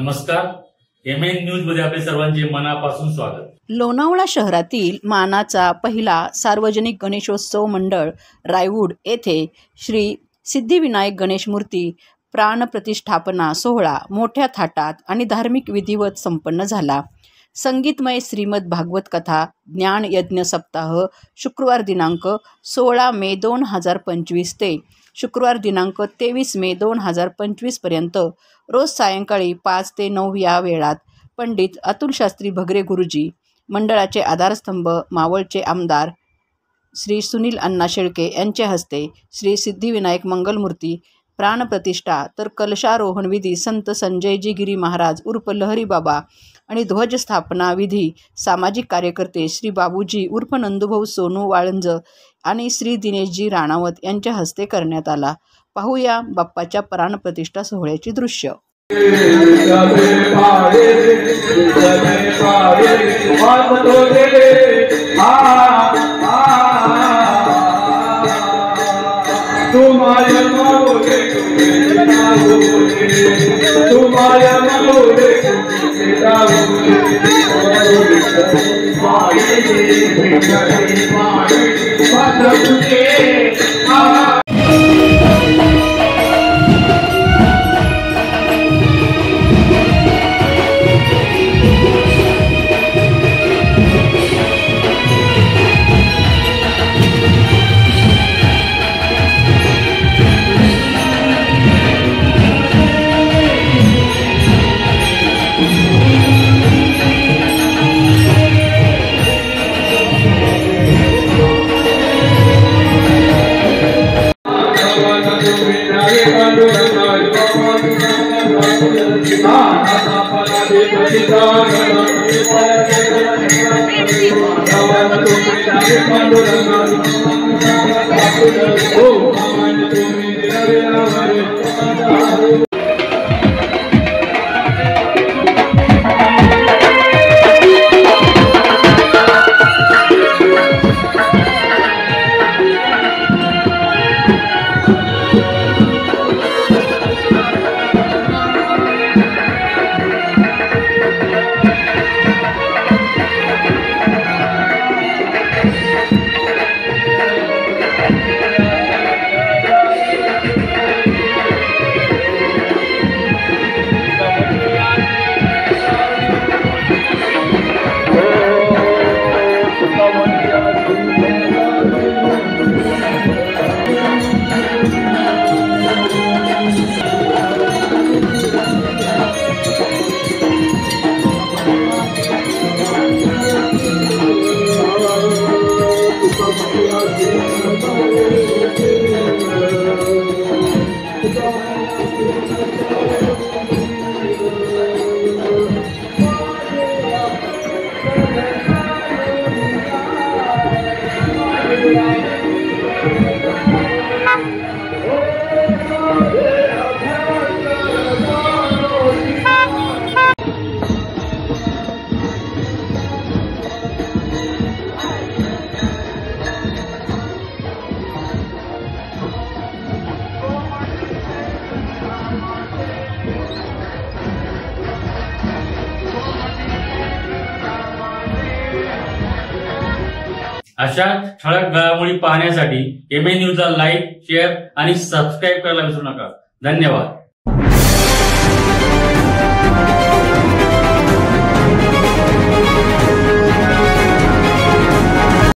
नमस्कार, MN news मध्ये आपले सर्वांचे मनापासून स्वागत। लोणावळा शहरातील मानाचा पहिला सार्वजनिक गणेशोत्सव मंडळ रायवूड येथे श्री सिद्धिविनायक गणेश मूर्ती प्राणप्रतिष्ठापना सोहळा मोठ्या थाटात आणि धार्मिक विधिवत संपन्न झाला। संगीतमय श्रीमद भागवत कथा ज्ञान यज्ञ सप्ताह शुक्रवार दिनांक 16 मे 2025 ते शुक्रवार दिनांक 23 मे 2025 पर्यंत रोज सायंकाळी 5 ते 9 या वेळात पंडित अतुल शास्त्री भगरे गुरुजी, मंडळाचे आधारस्तंभ मावळचे आमदार श्री सुनील अण्णा शेळके यांच्या हस्ते श्री सिद्धिविनायक मंगलमूर्ती प्राणप्रतिष्ठा तर कलशारोहण विधी संत संजयजी गिरी महाराज उर्फ लहरी बाबा आणि ध्वजस्थापना विधी सामाजिक कार्यकर्ते श्री बाबूजी उर्फ नंदुभाऊ सोनू वाळंज आणि श्री दिनेशजी राणावत यांच्या हस्ते करण्यात आला। पाहूया बाप्पाच्या प्राणप्रतिष्ठा सोहळ्याची दृश्य। अशा ठळक घडामोडी पाहण्यासाठी MN न्यूजला लाईक, शेअर आणि सबस्क्राईब करायला विसरू नका। धन्यवाद।